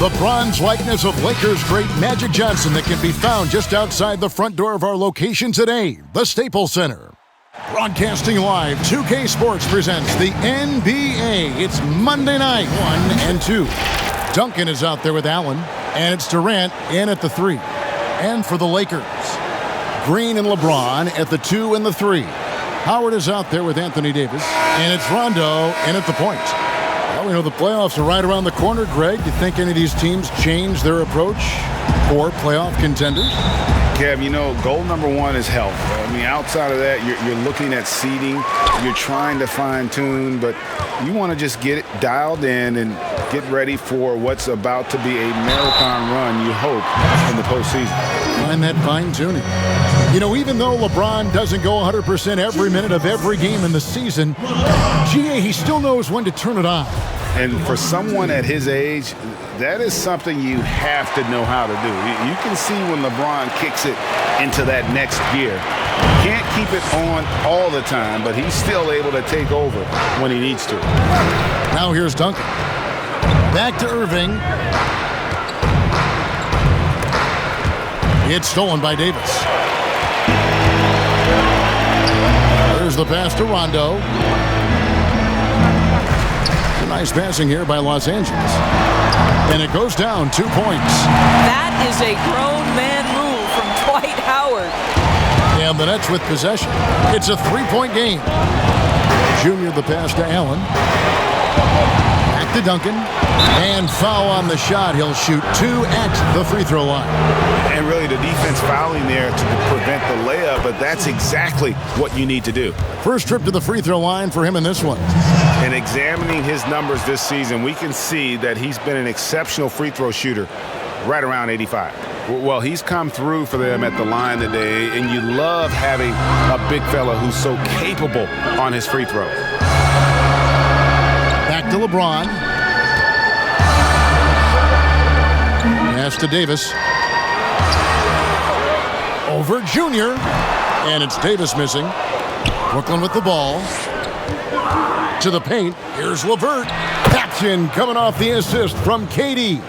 The bronze likeness of Lakers great Magic Johnson that can be found just outside the front door of our location today, the Staples Center. Broadcasting live, 2K Sports presents the NBA. It's Monday night, 1 and 2. Duncan is out there with Allen, and it's Durant in at the 3. And for the Lakers, Green and LeBron at the 2 and the 3. Howard is out there with Anthony Davis, and it's Rondo in at the point. Well, we know the playoffs are right around the corner, Greg. Do you think any of these teams change their approach for playoff contenders? Kev, you know, goal number one is health. I mean, outside of that, you're looking at seeding. You're trying to fine-tune, but you want to just get it dialed in and get ready for what's about to be a marathon run, you hope, in the postseason. Find that fine-tuning. You know, even though LeBron doesn't go 100% every minute of every game in the season, he still knows when to turn it on. And for someone at his age, that is something you have to know how to do. You can see when LeBron kicks it into that next gear. Can't keep it on all the time, but he's still able to take over when he needs to. Now here's Duncan. Back to Irving. It's stolen by Davis. There's the pass to Rondo. Nice passing here by Los Angeles. And it goes down 2 points. That is a grown man move from Dwight Howard. And the Nets with possession. It's a 3-point game. Junior the pass to Allen. Back to Duncan. And foul on the shot. He'll shoot 2 at the free throw line. And really the defense fouling there to prevent the layup, but that's exactly what you need to do. First trip to the free throw line for him in this one. And examining his numbers this season, we can see that he's been an exceptional free throw shooter, right around 85. Well, he's come through for them at the line today, and you love having a big fella who's so capable on his free throws. Back to LeBron. Pass to Davis. Over Junior. And it's Davis missing. Brooklyn with the ball. To the paint. Here's LeVert. Action coming off the assist from KD.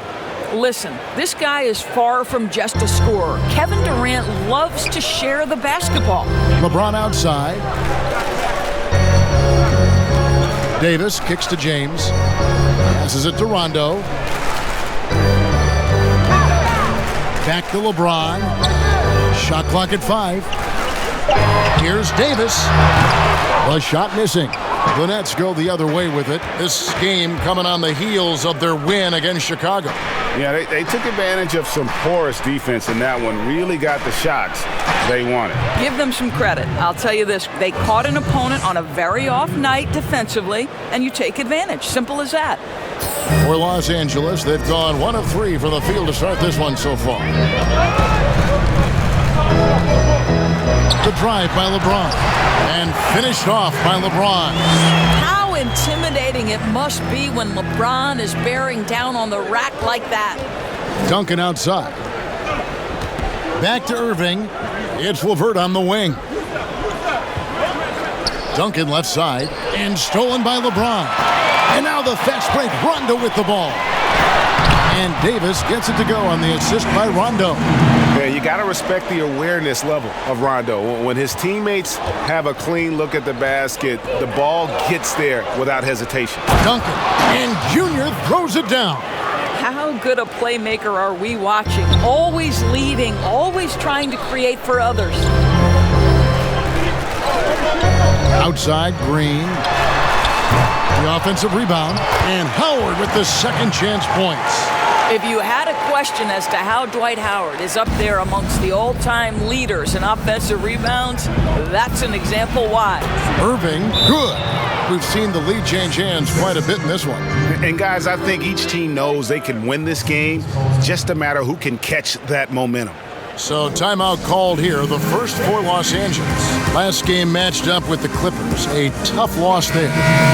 Listen, this guy is far from just a scorer. Kevin Durant loves to share the basketball. LeBron outside. Davis kicks to James. Passes it to Rondo. Back to LeBron. Shot clock at 5. Here's Davis. The shot missing. The Nets go the other way with it. This game coming on the heels of their win against Chicago. Yeah, they took advantage of some porous defense in that one. Really got the shots they wanted. Give them some credit. I'll tell you this. They caught an opponent on a very off night defensively, and you take advantage. Simple as that. For Los Angeles, they've gone 1 of 3 from the field to start this one so far. The drive by LeBron. And finished off by LeBron. How intimidating it must be when LeBron is bearing down on the rack like that. Duncan outside. Back to Irving. It's LeVert on the wing. Duncan left side. And stolen by LeBron. And now the fast break. Rondo with the ball. And Davis gets it to go on the assist by Rondo. Yeah, you got to respect the awareness level of Rondo. When his teammates have a clean look at the basket, the ball gets there without hesitation. Duncan. And Junior throws it down. How good a playmaker are we watching? Always leading, always trying to create for others. Outside, Green. The offensive rebound. And Howard with the second chance points. If you had a question as to how Dwight Howard is up there amongst the all-time leaders in offensive rebounds, that's an example why. Irving, good. We've seen the lead change hands quite a bit in this one. And guys, I think each team knows they can win this game. Just a matter who can catch that momentum. So timeout called here, the first for Los Angeles. Last game matched up with the Clippers. A tough loss there.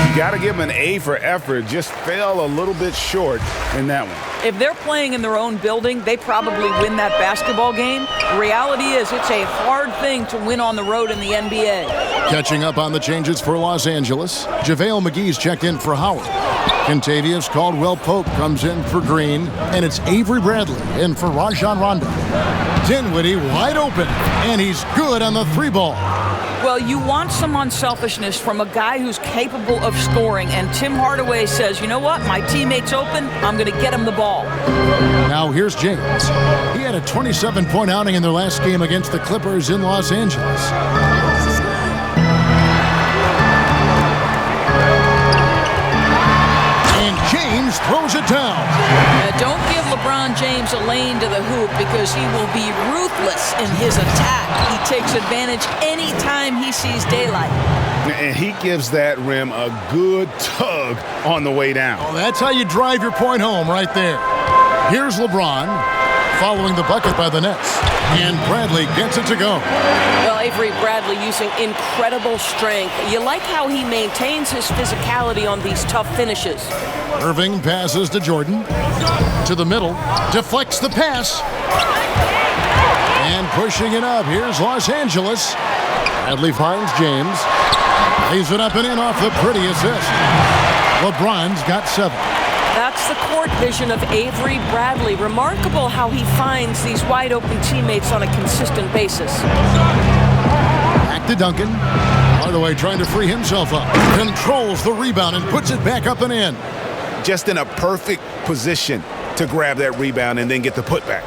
You got to give them an A for effort. Just fell a little bit short in that one. If they're playing in their own building, they probably win that basketball game. The reality is it's a hard thing to win on the road in the NBA. Catching up on the changes for Los Angeles, JaVale McGee's checked in for Howard. Kentavious Caldwell-Pope comes in for Green, and it's Avery Bradley in for Rajon Rondo. Dinwiddie wide open, and he's good on the 3-ball. Well, you want some unselfishness from a guy who's capable of scoring, and Tim Hardaway says, you know what, my teammate's open, I'm going to get him the ball. Now here's James. He had a 27-point outing in their last game against the Clippers in Los Angeles. James throws it down. Don't give LeBron James a lane to the hoop because he will be ruthless in his attack. He takes advantage anytime he sees daylight. And he gives that rim a good tug on the way down. Oh, that's how you drive your point home right there. Here's LeBron following the bucket by the Nets. And Bradley gets it to go. Well, Avery Bradley using incredible strength. You like how he maintains his physicality on these tough finishes. Irving passes to Jordan. To the middle. Deflects the pass. And pushing it up. Here's Los Angeles. Bradley finds James. Lays it up and in off the pretty assist. LeBron's got 7. That's the court vision of Avery Bradley. Remarkable how he finds these wide-open teammates on a consistent basis. Back to Duncan. Hardaway trying to free himself up. Controls the rebound and puts it back up and in. Just in a perfect position to grab that rebound and then get the putback.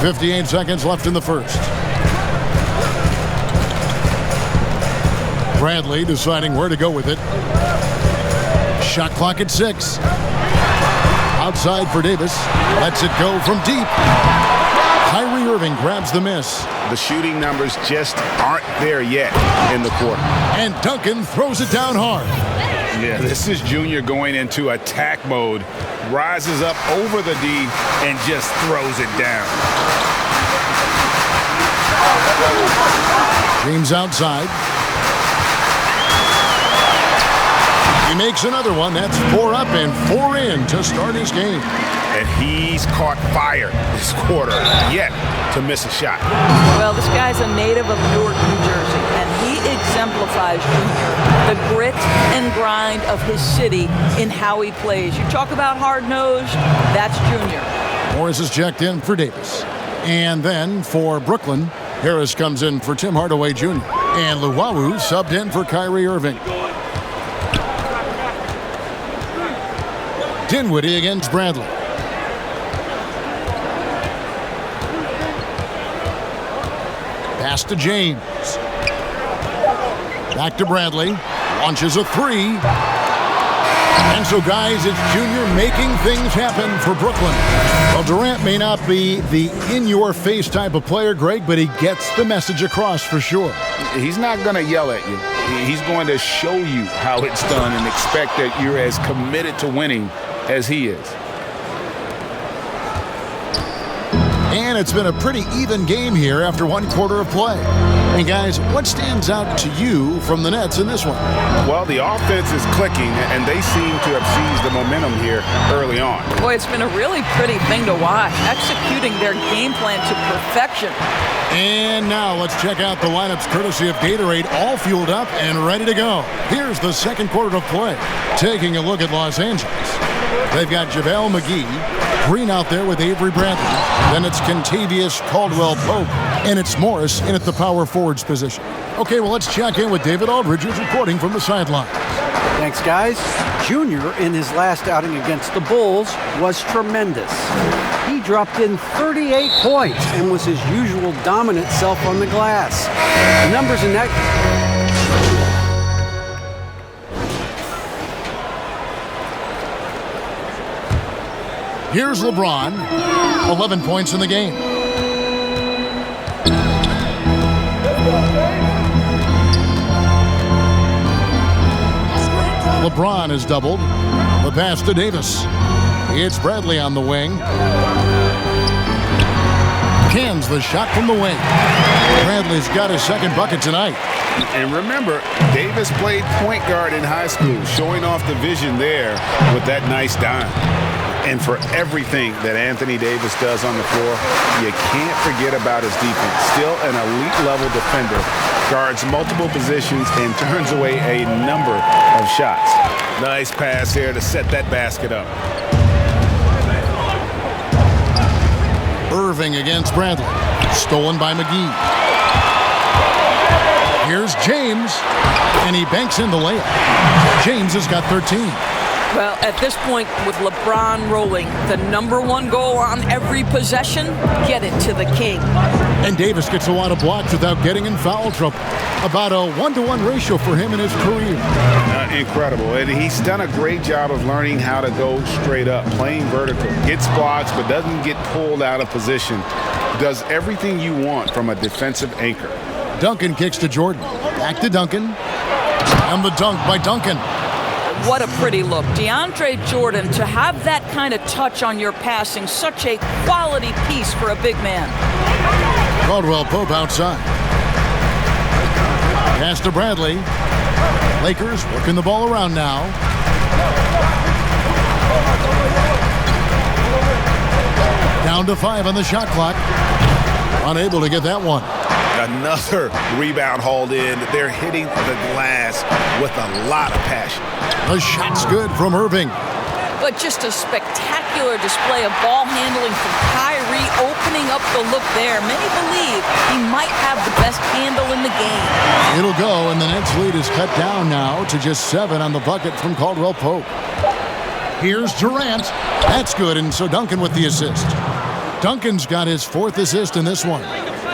58 seconds left in the first. Bradley deciding where to go with it. Shot clock at 6. Outside for Davis. Lets it go from deep. Kyrie Irving grabs the miss. The shooting numbers just aren't there yet in the quarter. And Duncan throws it down hard. Yeah, this is Junior going into attack mode. Rises up over the D and just throws it down. James outside. He makes another one. That's 4 up and 4 in to start his game. And he's caught fire this quarter, yet to miss a shot. Well, this guy's a native of Newark, New Jersey, and he exemplifies, Junior, the grit and grind of his city in how he plays. You talk about hard-nosed, that's Junior. Morris is checked in for Davis. And then for Brooklyn, Harris comes in for Tim Hardaway Jr. And Luwawu subbed in for Kyrie Irving. Dinwiddie against Bradley. Pass to James. Back to Bradley. Launches a 3. And so, guys, it's Junior making things happen for Brooklyn. Well, Durant may not be the in-your-face type of player, Greg, but he gets the message across for sure. He's not going to yell at you. He's going to show you how it's done and expect that you're as committed to winning as he is. And it's been a pretty even game here after 1 quarter of play. And guys, what stands out to you from the Nets in this one? Well, the offense is clicking, and they seem to have seized the momentum here early on. Boy, it's been a really pretty thing to watch, executing their game plan to perfection. And now let's check out the lineups courtesy of Gatorade, all fueled up and ready to go. Here's the 2nd quarter of play. Taking a look at Los Angeles. They've got JaVale McGee, Green out there with Avery Bradley. Then it's Kentavious Caldwell-Pope, and it's Morris in at the power forwards position. Okay, well, let's check in with David Aldridge, who's reporting from the sideline. Thanks, guys. Junior, in his last outing against the Bulls, was tremendous. He dropped in 38 points and was his usual dominant self on the glass. The numbers in that... Here's LeBron, 11 points in the game. LeBron has doubled. The pass to Davis. It's Bradley on the wing. Cans the shot from the wing. Bradley's got his 2nd bucket tonight. And remember, Davis played point guard in high school, showing off the vision there with that nice dime. And for everything that Anthony Davis does on the floor, you can't forget about his defense. Still an elite level defender guards multiple positions, and turns away a number of shots. Nice pass here to set that basket up. Irving against Bradley. Stolen by McGee. Here's James, and he banks in the layup. James has got 13. Well, at this point, with LeBron rolling, the #1 goal on every possession, get it to the king. And Davis gets a lot of blocks without getting in foul trouble. About a 1-to-1 ratio for him in his career. Incredible. And he's done a great job of learning how to go straight up, playing vertical. Gets blocks, but doesn't get pulled out of position. Does everything you want from a defensive anchor. Duncan kicks to Jordan. Back to Duncan. And the dunk by Duncan. What a pretty look. DeAndre Jordan, to have that kind of touch on your passing, such a quality piece for a big man. Caldwell Pope outside. Pass to Bradley. Lakers working the ball around now. Down to 5 on the shot clock. Unable to get that one. Another rebound hauled in. They're hitting the glass with a lot of passion. The shot's good from Irving. But just a spectacular display of ball handling from Kyrie, opening up the look there. Many believe he might have the best handle in the game. It'll go, and the Nets lead is cut down now to just 7 on the bucket from Caldwell Pope. Here's Durant. That's good, and so Duncan with the assist. Duncan's got his 4th assist in this one.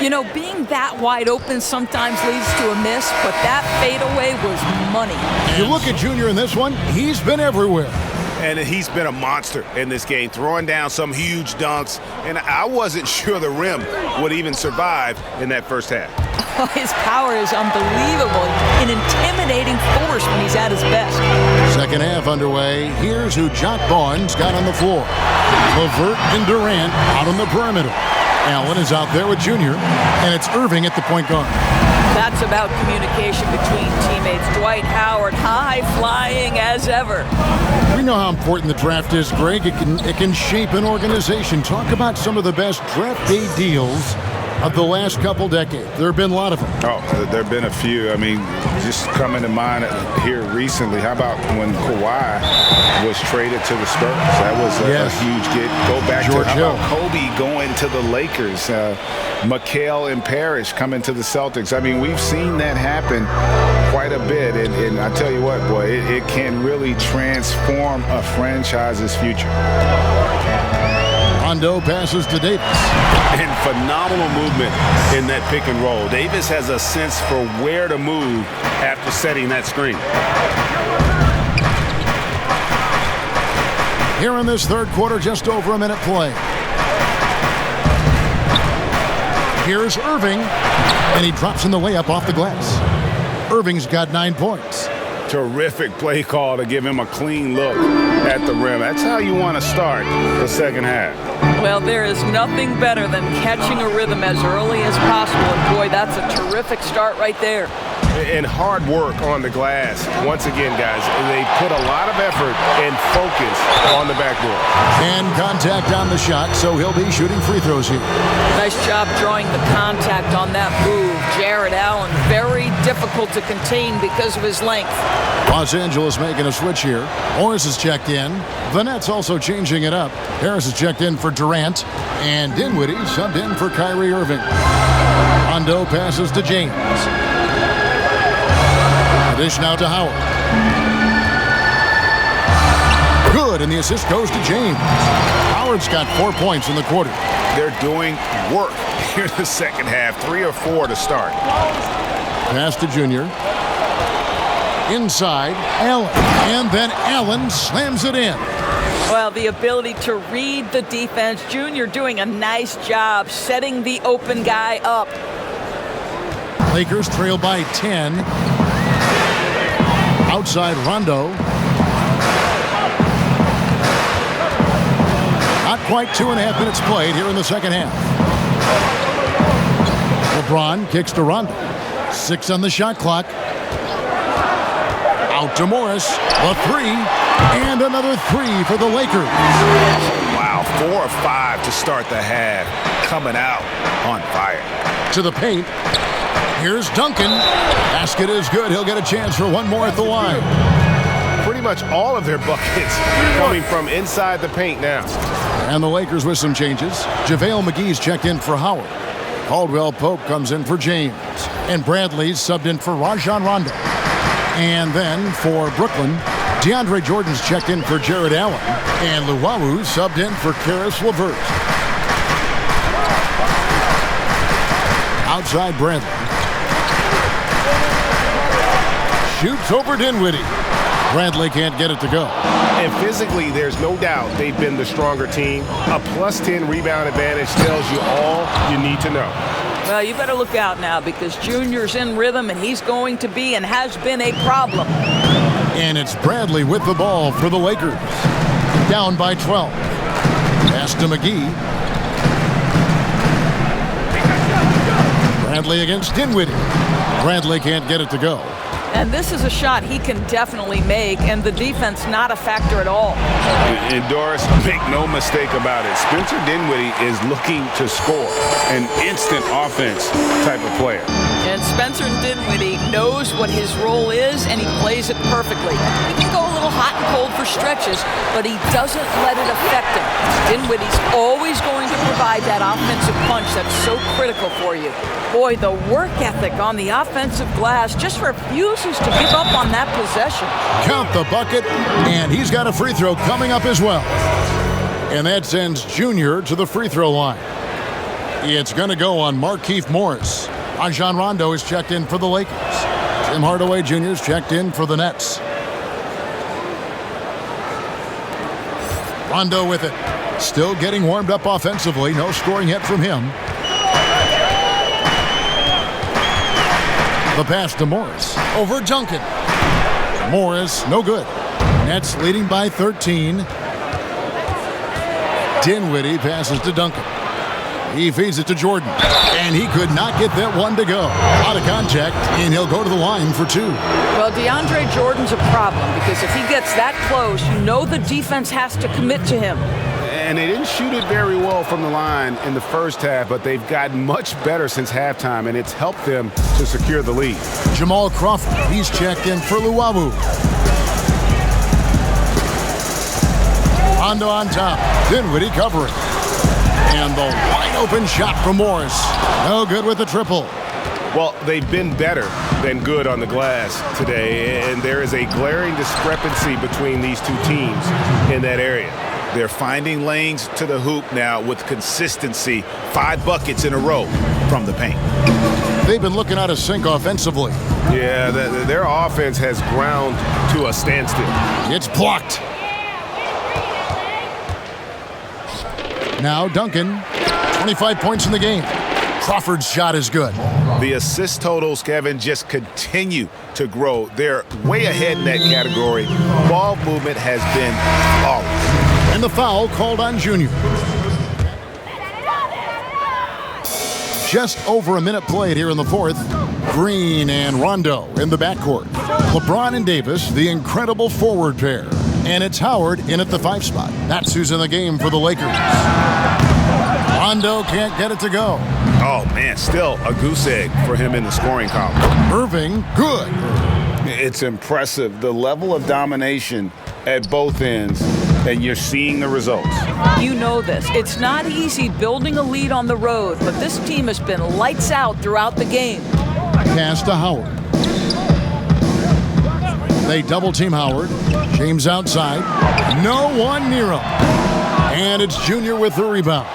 You know, being that wide open sometimes leads to a miss, but that fadeaway was money. You look at Junior in this one, he's been everywhere. And he's been a monster in this game, throwing down some huge dunks. And I wasn't sure the rim would even survive in that first half. His power is unbelievable. An intimidating force when he's at his best. Second half underway. Here's who Jock Barnes got on the floor. LeVert and Durant out on the perimeter. Allen is out there with Junior, and it's Irving at the point guard. That's about communication between teammates. Dwight Howard, high-flying as ever. We know how important the draft is, Greg. It can shape an organization. Talk about some of the best draft day deals of the last couple decades. There have been a lot of them. Oh, there have been a few. I mean, just coming to mind here recently. How about when Kawhi was traded to the Spurs? That was a huge get. Go back George to Hill. Kobe going to the Lakers. McHale and Parrish coming to the Celtics. I mean, we've seen that happen quite a bit. And I tell you what, boy, it can really transform a franchise's future. Rondo passes to Davis. And phenomenal movement in that pick and roll. Davis has a sense for where to move after setting that screen. Here in this third quarter, just over a minute play. Here's Irving, and he drops in the layup off the glass. Irving's got 9 points. Terrific play call to give him a clean look at the rim. That's how you want to start the second half. Well, there is nothing better than catching a rhythm as early as possible. And boy, that's a terrific start right there. And hard work on the glass. Once again, guys, they put a lot of effort and focus on the backboard. And contact on the shot, so he'll be shooting free throws here. Nice job drawing the contact on that move. Jared Allen, very difficult to contain because of his length. Los Angeles making a switch here. Morris is checked in. The Nets also changing it up. Harris is checked in for Durant. And Dinwiddie subbed in for Kyrie Irving. Rondo passes to James. Dish now to Howard. Good, and the assist goes to James. Howard's got 4 points in the quarter. They're doing work here in the second half. 3 or 4 to start. Pass to Junior. Inside, Allen. And then Allen slams it in. Well, the ability to read the defense. Junior doing a nice job setting the open guy up. Lakers trail by 10. Outside Rondo. Not quite 2.5 minutes played here in the second half. LeBron kicks to Rondo. 6 on the shot clock. Out to Morris. A 3. And another 3 for the Lakers. Wow, 4 or 5 to start the half. Coming out on fire. To the paint. Here's Duncan. Basket is good. He'll get a chance for one more at the line. Pretty much all of their buckets coming from inside the paint now. And the Lakers with some changes. JaVale McGee's checked in for Howard. Caldwell Pope comes in for James. And Bradley's subbed in for Rajon Rondo. And then for Brooklyn, DeAndre Jordan's checked in for Jared Allen. And Luwawu subbed in for Karis LeVert. Outside Bradley. Shoots over Dinwiddie. Bradley can't get it to go. And physically, there's no doubt they've been the stronger team. A +10 rebound advantage tells you all you need to know. Well, you better look out now because Junior's in rhythm and he's going to be and has been a problem. And it's Bradley with the ball for the Lakers. Down by 12. Pass to McGee. Bradley against Dinwiddie. Bradley can't get it to go. And this is a shot he can definitely make, and the defense not a factor at all. And Doris, make no mistake about it. Spencer Dinwiddie is looking to score, an instant offense type of player. And Spencer Dinwiddie knows what his role is, and he plays it perfectly. He can go a little hot and cold for stretches, but he doesn't let it affect him. Dinwiddie's always going to provide that offensive punch that's so critical for you. Boy, the work ethic on the offensive glass just refuses to give up on that possession. Count the bucket, and he's got a free throw coming up as well. And that sends Junior to the free throw line. It's going to go on Markieff Morris. Rajon Rondo is checked in for the Lakers. Tim Hardaway Jr. is checked in for the Nets. Rondo with it. Still getting warmed up offensively. No scoring yet from him. The pass to Morris. Over Duncan. Morris, no good. Nets leading by 13. Dinwiddie passes to Duncan. He feeds it to Jordan. And he could not get that one to go. Out of contact, and he'll go to the line for two. Well, DeAndre Jordan's a problem because if he gets that close, you know the defense has to commit to him. And they didn't shoot it very well from the line in the first half, but they've gotten much better since halftime, and it's helped them to secure the lead. Jamal Crawford, he's checked in for Luwawu. Rondo on top. Dinwiddie covering. And the wide open shot from Morris. No good with the triple. Well, they've been better than good on the glass today, and there is a glaring discrepancy between these two teams in that area. They're finding lanes to the hoop now with consistency. 5 buckets in a row from the paint. They've been looking out of sync offensively. Yeah, their offense has ground to a standstill. It's blocked. Now Duncan, 25 points in the game. Crawford's shot is good. The assist totals, Kevin, just continue to grow. They're way ahead in that category. Ball movement has been flawless. And the foul called on Junior. Just over a minute played here in the fourth. Green and Rondo in the backcourt. LeBron and Davis, the incredible forward pair. And it's Howard in at the 5 spot. That's who's in the game for the Lakers. Rondo can't get it to go. Oh, man, still a goose egg for him in the scoring column. Irving, good. It's impressive, the level of domination at both ends, and you're seeing the results. You know this. It's not easy building a lead on the road, but this team has been lights out throughout the game. Pass to Howard. They double team Howard. James outside. No one near him. And it's Junior with the rebound.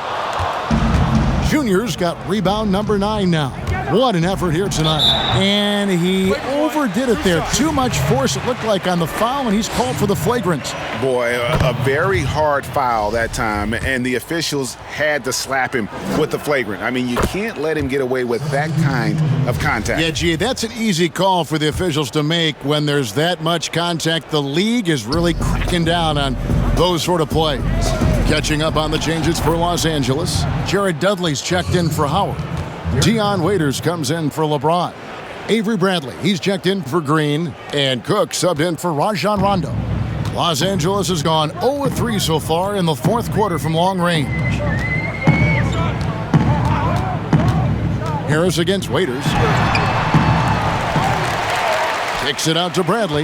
Junior's got rebound number 9 now. What an effort here tonight. And he overdid it there. Too much force, it looked like, on the foul, and he's called for the flagrant. Boy, a very hard foul that time, and the officials had to slap him with the flagrant. I mean, you can't let him get away with that kind of contact. Yeah, gee, that's an easy call for the officials to make when there's that much contact. The league is really cracking down on those sort of plays. Catching up on the changes for Los Angeles. Jared Dudley's checked in for Howard. Dion Waiters comes in for LeBron. Avery Bradley, he's checked in for Green. And Cook subbed in for Rajon Rondo. Los Angeles has gone 0-3 so far in the fourth quarter from long range. Harris against Waiters. Kicks it out to Bradley.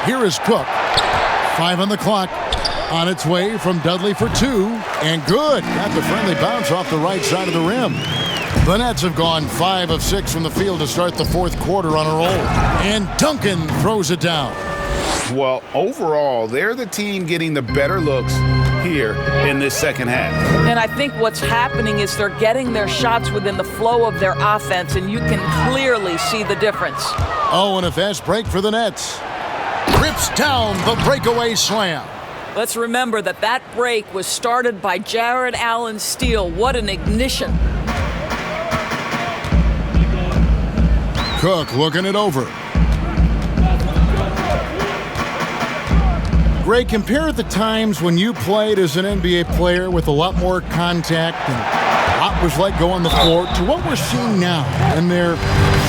Here is Cook. 5 on the clock. On its way from Dudley for 2. And good. Got the friendly bounce off the right side of the rim. The Nets have gone 5 of 6 from the field to start the fourth quarter on a roll. And Duncan throws it down. Well, overall, they're the team getting the better looks here in this second half. And I think what's happening is they're getting their shots within the flow of their offense, and you can clearly see the difference. Oh, and a fast break for the Nets. Rips down the breakaway slam. Let's remember that that break was started by Jared Allen's steal. What an ignition. Cook looking it over. Gray, compare the times when you played as an NBA player with a lot more contact and a lot was let go on the floor to what we're seeing now. And there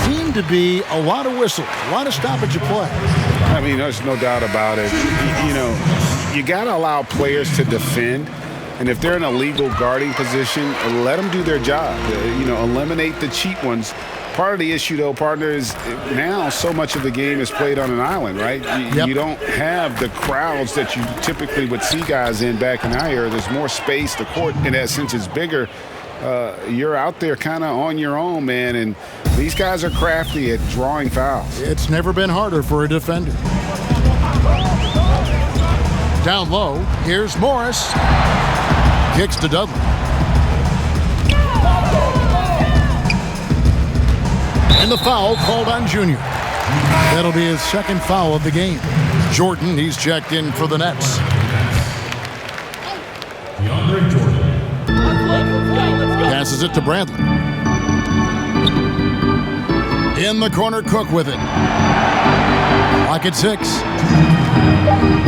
seem to be a lot of whistles, a lot of stoppage of play. I mean, there's no doubt about it. You know, you got to allow players to defend. And if they're in a legal guarding position, let them do their job. You know, eliminate the cheap ones. Part of the issue, though, partner, is now so much of the game is played on an island, right? You don't have the crowds that you typically would see guys in back in our era. There's more space. The court, in that sense, is bigger. You're out there kind of on your own, man, and these guys are crafty at drawing fouls. It's never been harder for a defender. Down low, here's Morris. Kicks to Dudley. And the foul called on Junior. That'll be his second foul of the game. Jordan, he's checked in for the Nets. Passes it to Bradley. In the corner, Cook with it. Clock at 6.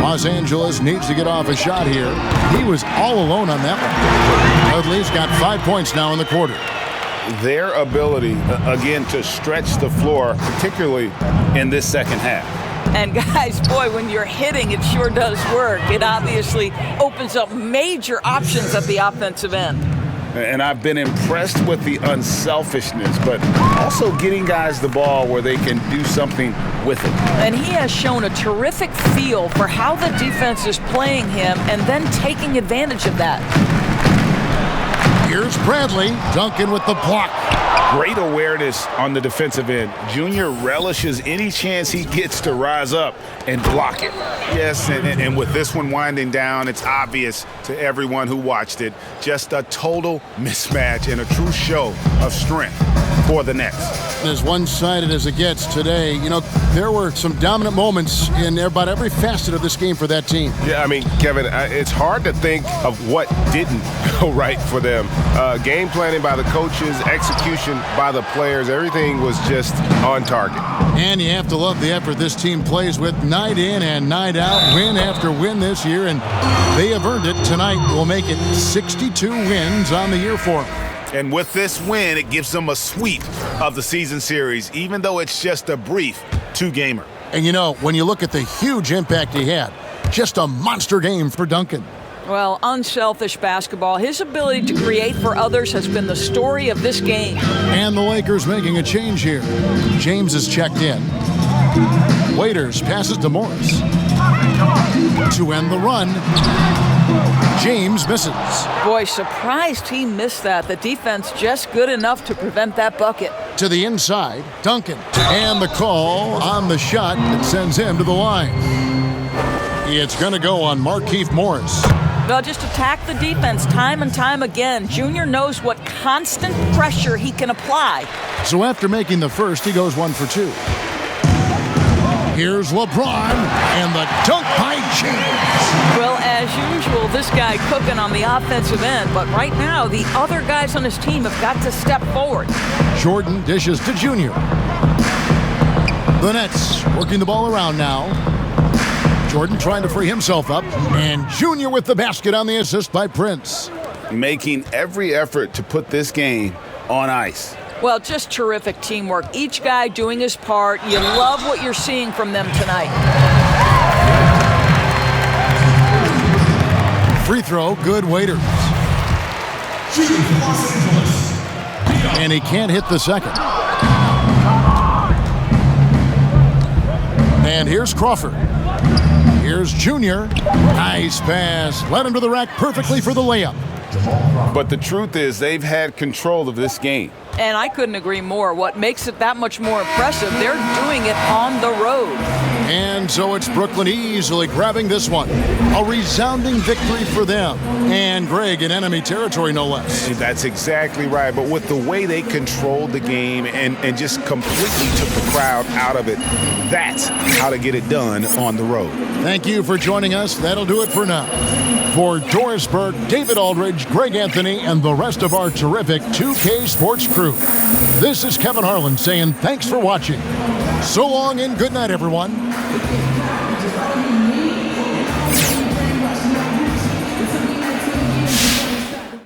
Los Angeles needs to get off a shot here. He was all alone on that one. Dudley's got 5 points now in the quarter. Their ability, again, to stretch the floor, particularly in this second half. And guys, boy, when you're hitting, it sure does work. It obviously opens up major options at the offensive end. And I've been impressed with the unselfishness, but also getting guys the ball where they can do something with it. And he has shown a terrific feel for how the defense is playing him and then taking advantage of that. Here's Bradley. Duncan with the block. Great awareness on the defensive end. Junior relishes any chance he gets to rise up and block it. Yes, and with this one winding down, it's obvious to everyone who watched it. Just a total mismatch and a true show of strength for the Nets. As one-sided as it gets today, you know, there were some dominant moments in about every facet of this game for that team. Yeah, I mean, Kevin, it's hard to think of what didn't go right for them. Game planning by the coaches, execution by the players, everything was just on target. And you have to love the effort this team plays with night in and night out, win after win this year, and they have earned it. Tonight will make it 62 wins on the year for them. And with this win, it gives them a sweep of the season series, even though it's just a brief two-gamer. And you know, when you look at the huge impact he had, just a monster game for Duncan. Well, unselfish basketball. His ability to create for others has been the story of this game. And the Lakers making a change here. James is checked in. Waiters passes to Morris. To end the run, James misses. Boy, surprised he missed that. The defense just good enough to prevent that bucket. To the inside, Duncan. And the call on the shot that sends him to the line. It's going to go on Markieff Morris. Well, just attack the defense time and time again. Junior knows what constant pressure he can apply. So after making the first, he goes 1 for 2. Here's LeBron and the dunk by James. Well, as usual, this guy cooking on the offensive end. But right now, the other guys on his team have got to step forward. Jordan dishes to Junior. The Nets working the ball around now. Jordan trying to free himself up. And Junior with the basket on the assist by Prince. Making every effort to put this game on ice. Well, just terrific teamwork. Each guy doing his part. You love what you're seeing from them tonight. Free throw, good Waiters. And he can't hit the second. And here's Crawford. Here's Junior. Nice pass. Led him to the rack perfectly for the layup. But the truth is they've had control of this game. And I couldn't agree more. What makes it that much more impressive, they're doing it on the road. And so it's Brooklyn easily grabbing this one. A resounding victory for them. And Greg in enemy territory, no less. That's exactly right. But with the way they controlled the game and just completely took the crowd out of it, that's how to get it done on the road. Thank you for joining us. That'll do it for now. For Doris Burke, David Aldridge, Greg Anthony, and the rest of our terrific 2K Sports crew, this is Kevin Harlan saying thanks for watching. So long and good night, everyone.